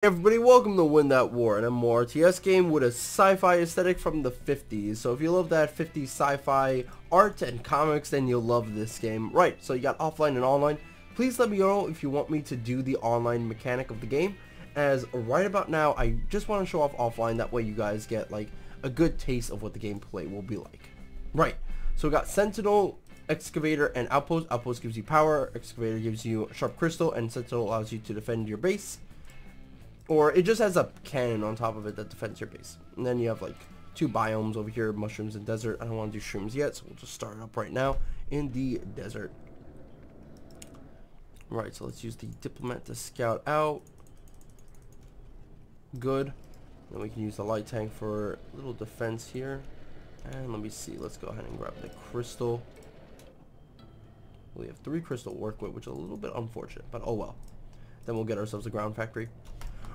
Hey everybody, welcome to Win That War, an MMORTS game with a sci-fi aesthetic from the 50s. So if you love that 50s sci-fi art and comics, then you'll love this game. Right, so you got offline and online. Please let me know if you want me to do the online mechanic of the game, as right about now I just want to show off offline, that way you guys get like a good taste of what the gameplay will be like. Right, so we got Sentinel, Excavator, and Outpost. Outpost gives you power, Excavator gives you Sharp Crystal, and Sentinel allows you to defend your base. Or it just has a cannon on top of it that defends your base. And then you have like two biomes over here, mushrooms and desert. I don't want to do shrooms yet, so we'll just start up right now in the desert. Right, so let's use the diplomat to scout out. Good. Then we can use the light tank for a little defense here. And let me see, let's go ahead and grab the crystal. We have 3 crystal to work with, which is a little bit unfortunate, but oh well. Then we'll get ourselves a ground factory.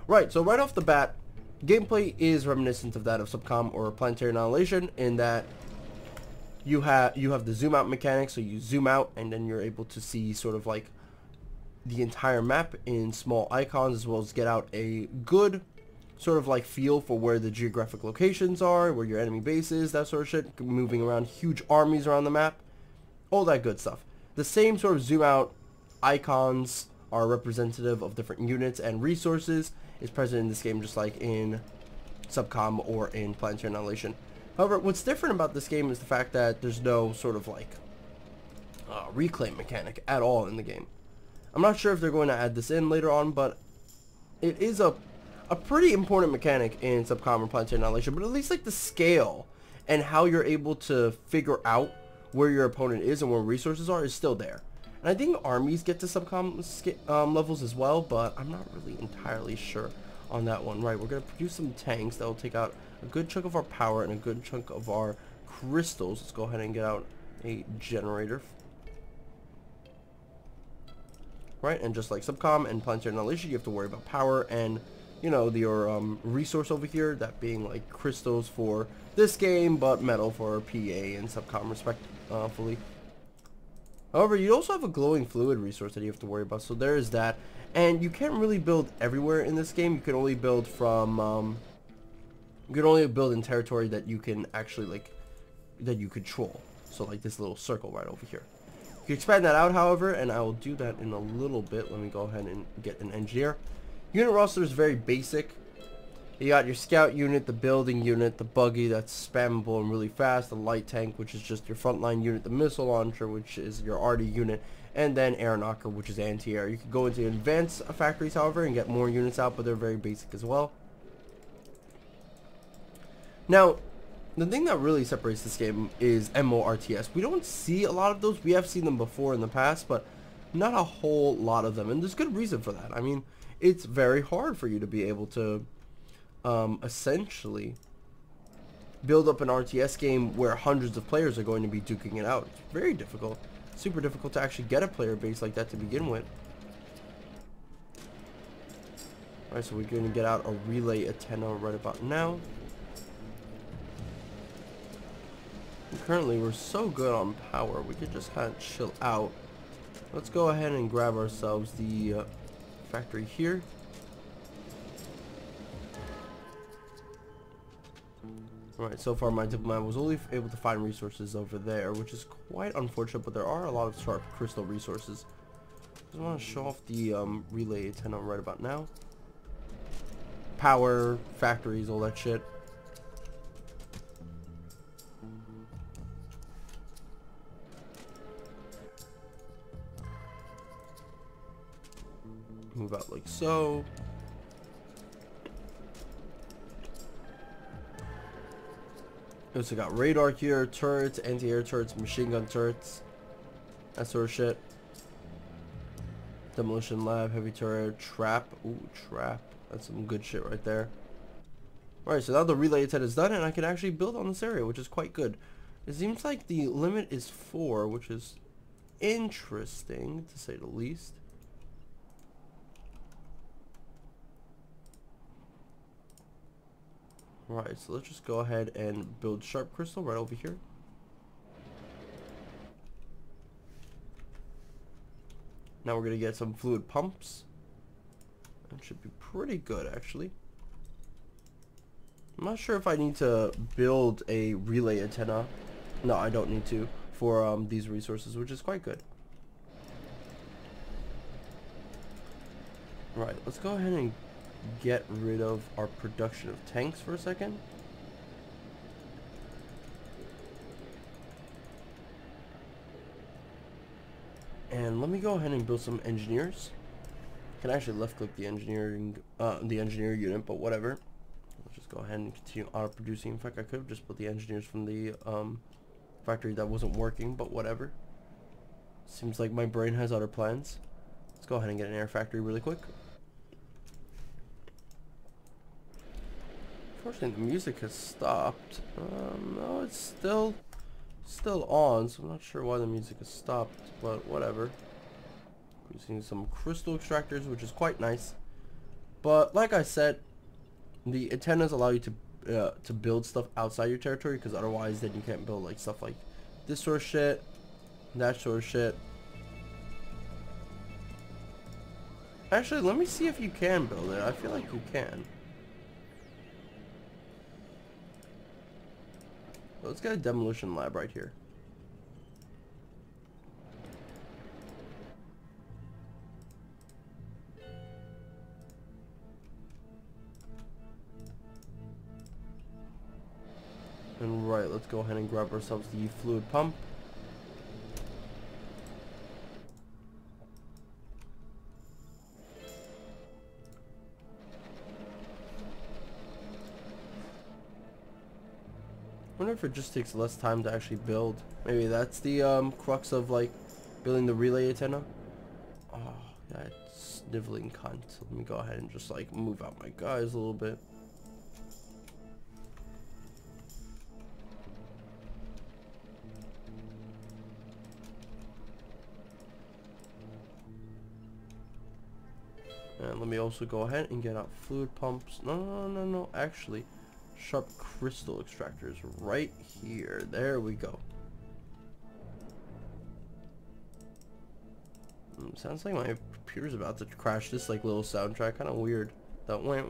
Right, so right off the bat, gameplay is reminiscent of that of Subcom or Planetary Annihilation, in that you have the zoom out mechanic. So you zoom out and then you're able to see sort of like the entire map in small icons, as well as get out a good sort of like feel for where the geographic locations are, where your enemy base is, that sort of shit, moving around huge armies around the map, all that good stuff. The same sort of zoom out icons are representative of different units and resources is present in this game, just like in Subcom or in Planetary Annihilation. However, what's different about this game is the fact that there's no sort of like reclaim mechanic at all in the game. I'm not sure if they're going to add this in later on, but it is a pretty important mechanic in Subcom or Planetary Annihilation. But at least like the scale and how you're able to figure out where your opponent is and where resources are is still there. And I think armies get to Subcom levels as well, but I'm not really entirely sure on that one. Right, we're going to produce some tanks that will take out a good chunk of our power and a good chunk of our crystals. Let's go ahead and get out a generator. Right, and just like Subcom and Planetary Annihilation, you have to worry about power and, you know, your resource over here, that being like crystals for this game, but metal for PA and Subcom respectively. However, you also have a glowing fluid resource that you have to worry about, so there is that. And you can't really build everywhere in this game. You can only build from, you can only build in territory that you can actually, like, that you control. So, like this little circle right over here. You can expand that out, however, and I will do that in a little bit. Let me go ahead and get an engineer. Unit roster is very basic. You got your scout unit, the building unit, the buggy that's spammable and really fast, the light tank, which is just your frontline unit, the missile launcher, which is your RD unit, and then air knocker, which is anti-air. You can go into advanced factories, however, and get more units out, but they're very basic as well. Now, the thing that really separates this game is MMORTS. We don't see a lot of those. We have seen them before in the past, but not a whole lot of them, and there's good reason for that. I mean, it's very hard for you to be able to essentially build up an RTS game where hundreds of players are going to be duking it out. It's very difficult, super difficult to actually get a player base like that to begin with. Alright, so we're going to get out a relay antenna right about now. And currently we're so good on power, we could just kind of chill out. Let's go ahead and grab ourselves the factory here. Alright, so far my diplomat was only able to find resources over there, which is quite unfortunate, but there are a lot of sharp crystal resources. Just want to show off the relay antenna right about now. Power, factories, all that shit. Move out like so. We also got radar here, turrets, anti-air turrets, machine gun turrets, that sort of shit. Demolition Lab, heavy turret, trap. Ooh, trap. That's some good shit right there. Alright, so now the relay antenna is done, and I can actually build on this area, which is quite good. It seems like the limit is 4, which is interesting, to say the least. Right, so let's just go ahead and build sharp crystal right over here. Now we're going to get some fluid pumps. It should be pretty good, actually. I'm not sure if I need to build a relay antenna. No, I don't need to for these resources, which is quite good. Right, let's go ahead and get rid of our production of tanks for a second. And let me go ahead and build some engineers. I can actually left click the engineer unit, but whatever. Let's just go ahead and continue auto producing. In fact, I could have just put the engineers from the factory that wasn't working, but whatever. Seems like my brain has other plans. Let's go ahead and get an air factory really quick. Unfortunately, the music has stopped. No, it's still on, so I'm not sure why the music has stopped, but whatever. Using some crystal extractors, which is quite nice. But like I said, the antennas allow you to build stuff outside your territory, because otherwise then you can't build like stuff like this sort of shit, that sort of shit. Actually, let me see if you can build it. I feel like you can. Let's get a demolition lab right here. And right, let's go ahead and grab ourselves the fluid pump. I wonder if it just takes less time to actually build. Maybe that's the crux of like building the relay antenna. Oh, that sniveling cunt. Let me go ahead and just like move out my guys a little bit. And let me also go ahead and get out fluid pumps. No, actually. Sharp crystal extractors right here. There we go. Sounds like my computer's about to crash. This like little soundtrack, kind of weird. That went.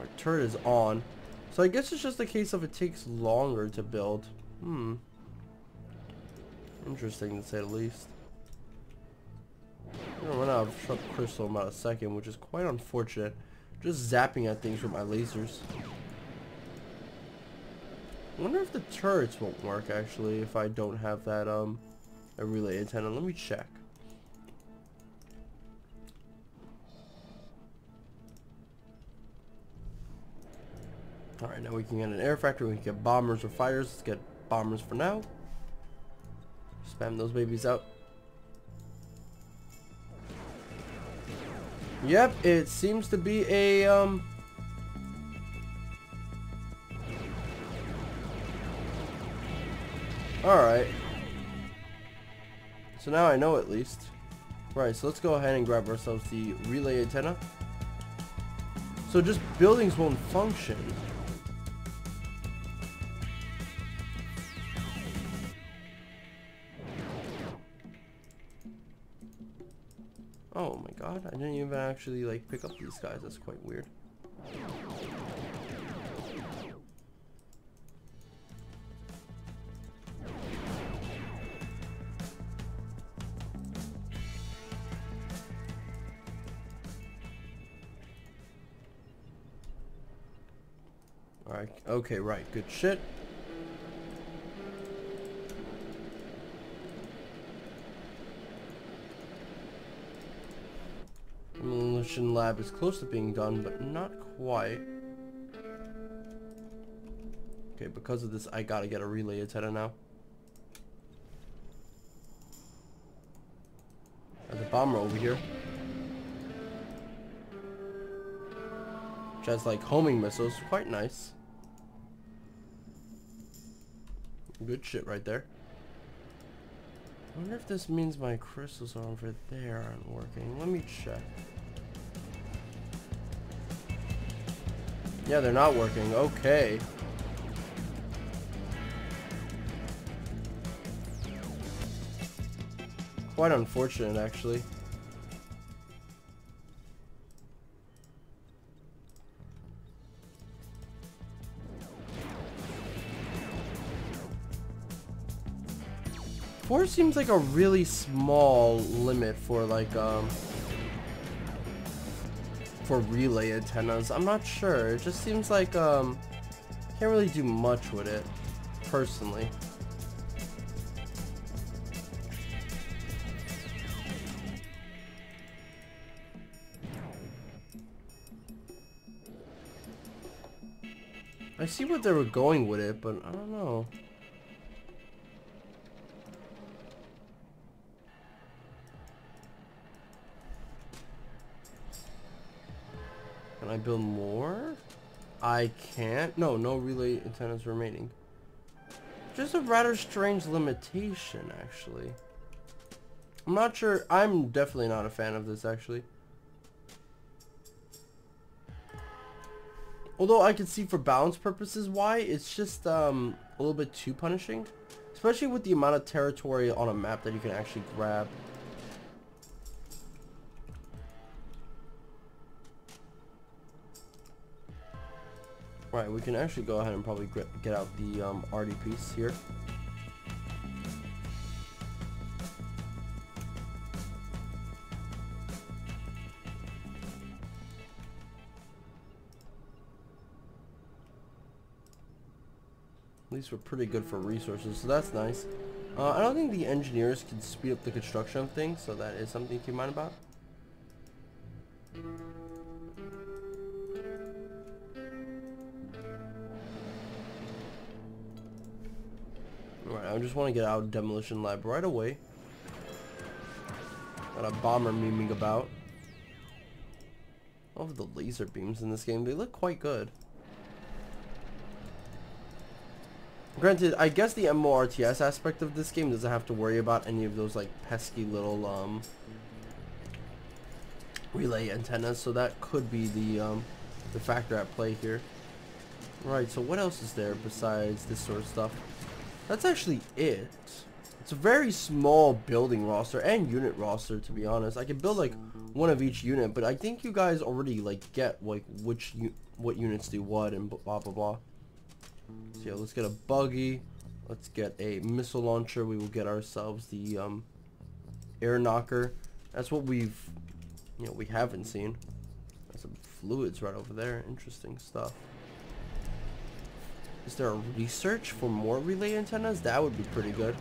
Our turret is on, so I guess it's just a case of it takes longer to build. Interesting to say the least. I'm gonna run out of sharp crystal in about a second, which is quite unfortunate. Just zapping at things with my lasers. I wonder if the turrets won't work actually if I don't have that a relay antenna. Let me check. Alright, now we can get an air factory, we can get bombers or fighters. Let's get bombers for now. Spam those babies out. Yep, it seems to be a Alright. So now I know at least. Right, so let's go ahead and grab ourselves the relay antenna. So just buildings won't function. Oh my god, I didn't even actually like pick up these guys. That's quite weird. Alright, okay, right, good shit. Demolition Lab is close to being done, but not quite. Okay, because of this, I gotta get a relay antenna now. There's a bomber over here. Which has like homing missiles, quite nice. Good shit right there. I wonder if this means my crystals over there aren't working. Let me check. Yeah, they're not working. Okay. Quite unfortunate, actually. 4 seems like a really small limit for like for relay antennas. I'm not sure. It just seems like can't really do much with it personally. I see what they were going with it, but I don't know. Can I build more? I can't. No, no relay antennas remaining. Just a rather strange limitation, actually. I'm not sure. I'm definitely not a fan of this, actually. Although I can see for balance purposes why, it's just a little bit too punishing. Especially with the amount of territory on a map that you can actually grab. Right, we can actually go ahead and probably get out the RD piece here. At least we're pretty good for resources, so that's nice. I don't think the engineers can speed up the construction of things, so that is something to keep in mind about. Alright, I just want to get out of Demolition Lab right away. Got a bomber memeing about. I love the laser beams in this game. They look quite good. Granted, I guess the MMORTS aspect of this game doesn't have to worry about any of those like pesky little relay antennas, so that could be the factor at play here. Right, so what else is there besides this sort of stuff? That's actually it. It's a very small building roster and unit roster, to be honest. I can build like one of each unit, but I think you guys already like get like what units do what and blah blah blah. So yeah, let's get a buggy. Let's get a missile launcher. We will get ourselves the air knocker. That's what we haven't seen. There's some fluids right over there. Interesting stuff. Is there a research for more relay antennas? That would be pretty good.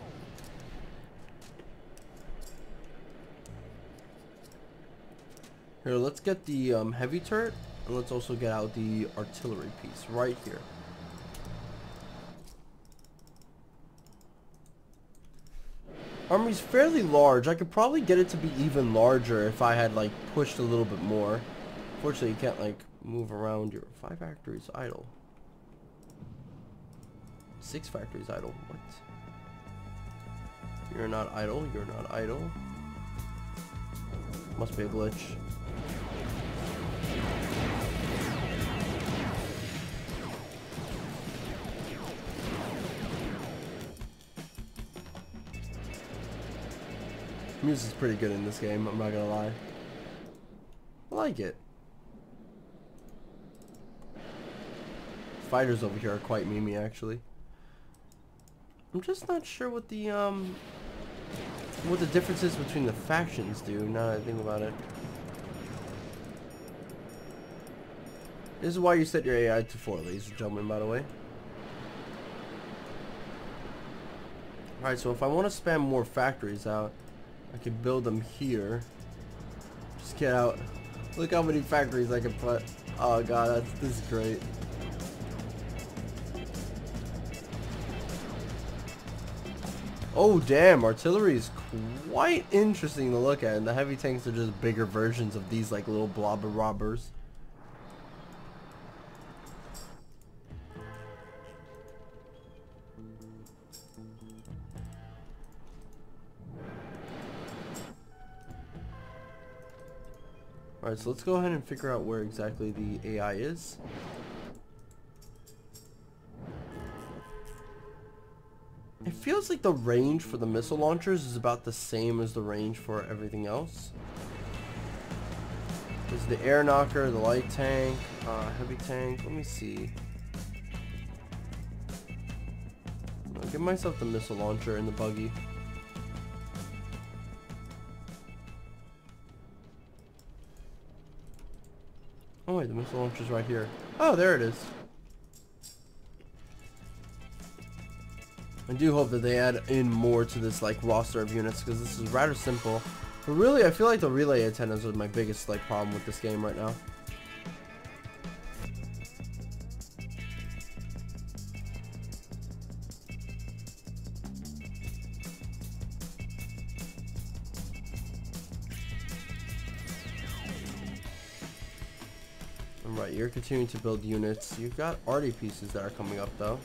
Here, let's get the heavy turret, and let's also get out the artillery piece right here. Army's fairly large. I could probably get it to be even larger if I had like pushed a little bit more. Fortunately, you can't like move around your 5 factories idle. 6 factories idle. What? You're not idle. You're not idle. Must be a glitch. Music's pretty good in this game, I'm not gonna lie. I like it. Fighters over here are quite memey, actually. I'm just not sure what the difference is between the factions do, now that I think about it. This is why you set your AI to 4, ladies and gentlemen, by the way. Alright, so if I want to spam more factories out, I can build them here. Just get out. Look how many factories I can put. Oh god, this is great. Oh damn, artillery is quite interesting to look at, and the heavy tanks are just bigger versions of these like little blobber robbers. Alright, so let's go ahead and figure out where exactly the AI is. It feels like the range for the missile launchers is about the same as the range for everything else. There's the air knocker, the light tank, heavy tank. Let me see. I'll give myself the missile launcher and the buggy. Oh wait, the missile launcher's right here. Oh, there it is. I do hope that they add in more to this like roster of units, because this is rather simple. But really, I feel like the relay antennas are my biggest like problem with this game right now. Alright, you're continuing to build units. You've got arty pieces that are coming up though.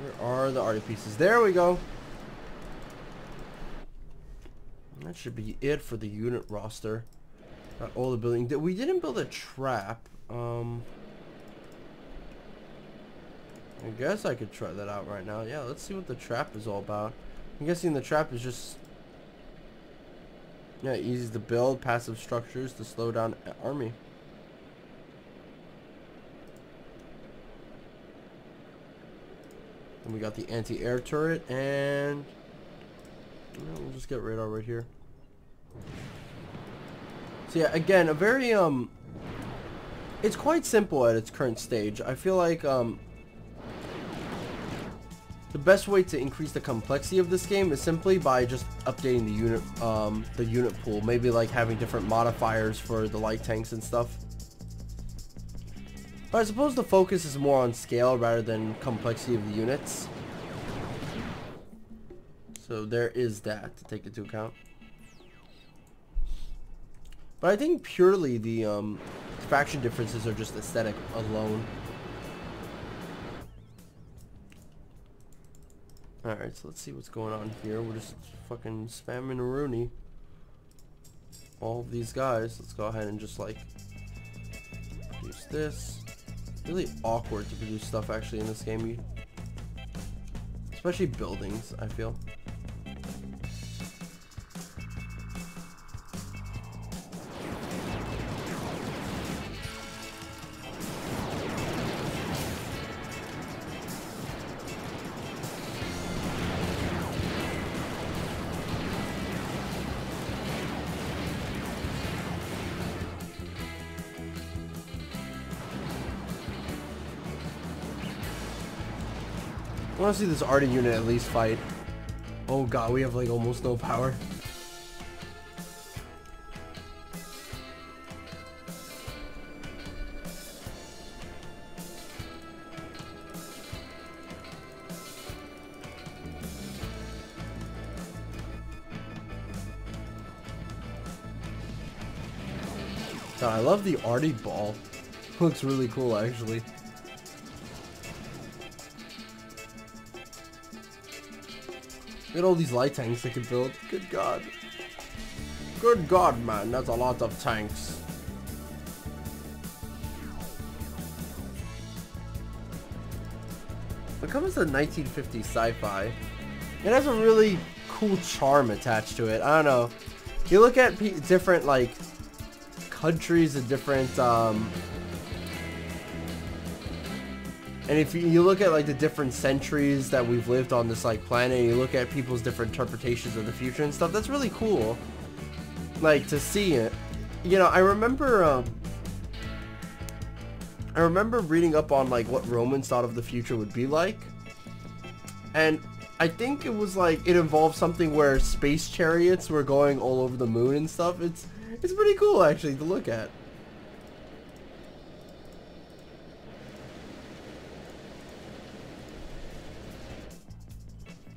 Where are the arty pieces? There we go. That should be it for the unit roster. Got all the building. We didn't build a trap. I guess I could try that out right now. Yeah, let's see what the trap is all about. I'm guessing the trap is just, yeah, easy to build, passive structures to slow down army. And we got the anti-air turret, and we'll just get radar right here. So yeah, again, a very it's quite simple at its current stage. I feel like the best way to increase the complexity of this game is simply by just updating the unit pool. Maybe like having different modifiers for the light tanks and stuff. But I suppose the focus is more on scale rather than complexity of the units. So there is that to take into account. But I think purely the faction differences are just aesthetic alone. Alright, so let's see what's going on here. We're just fucking spamming Rooney. All of these guys. Let's go ahead and just like produce this. Really awkward to produce stuff actually in this game. Especially buildings, I feel. I want to see this arty unit at least fight. Oh god, we have like almost no power. God, I love the arty ball. Looks really cool actually. Look at all these light tanks they can build. Good god. Good god, man. That's a lot of tanks. When it comes to 1950s sci-fi, it has a really cool charm attached to it. I don't know. You look at different, like, countries and different, and if you look at like the different centuries that we've lived on this like planet, and you look at people's different interpretations of the future and stuff, that's really cool. Like to see it. You know, I remember reading up on like what Romans thought of the future would be like. And I think it was like it involved something where space chariots were going all over the moon and stuff. It's pretty cool actually to look at.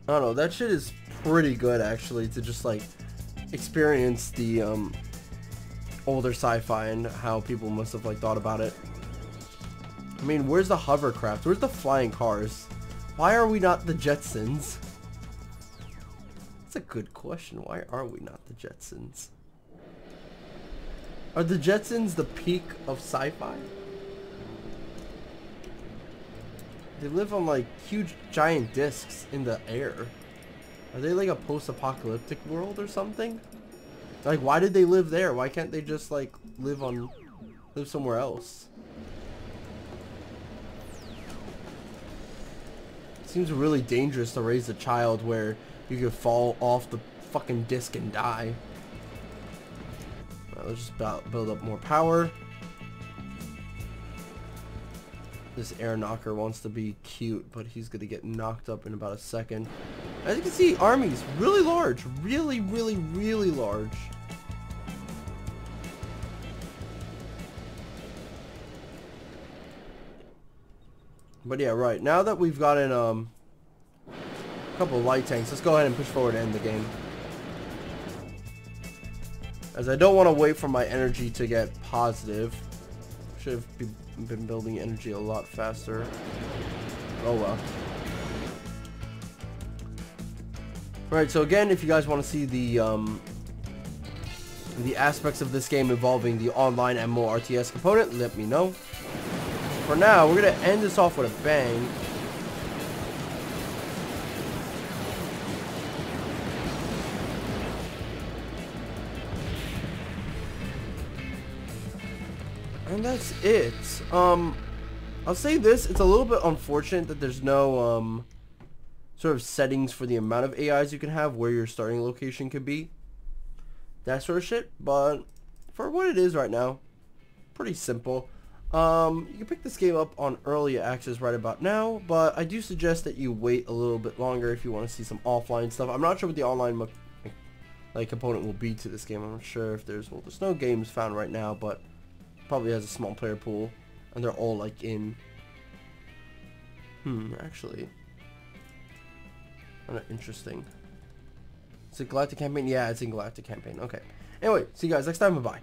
I don't know, that shit is pretty good actually to just like experience the older sci-fi and how people must have like thought about it. I mean, where's the hovercraft? Where's the flying cars? Why are we not the Jetsons? That's a good question. Why are we not the Jetsons? Are the Jetsons the peak of sci-fi? They live on like huge giant discs in the air. Are they like a post-apocalyptic world or something? Like, why did they live there? Why can't they just like live somewhere else? It seems really dangerous to raise a child where you could fall off the fucking disc and die. Alright, let's just build up more power. This air knocker wants to be cute, but he's gonna get knocked up in about a second. As you can see, army's really large. Really, really, really large. But yeah, right. Now that we've gotten a couple of light tanks, let's go ahead and push forward and end the game. As I don't want to wait for my energy to get positive. Should have been building energy a lot faster. Oh well. Right, so again, if you guys want to see the aspects of this game involving the online MMO RTS component, let me know. For now, we're going to end this off with a bang. And that's it. I'll say this, it's a little bit unfortunate that there's no sort of settings for the amount of AIs you can have, where your starting location could be. That sort of shit, but for what it is right now, pretty simple. You can pick this game up on early access right about now, but I do suggest that you wait a little bit longer if you want to see some offline stuff. I'm not sure what the online like component will be to this game. I'm not sure if there's no games found right now, but probably has a small player pool, and they're all like in actually kind of interesting. Is it Galactic Campaign? Yeah, it's in Galactic Campaign. Okay. Anyway, see you guys next time. Bye-bye.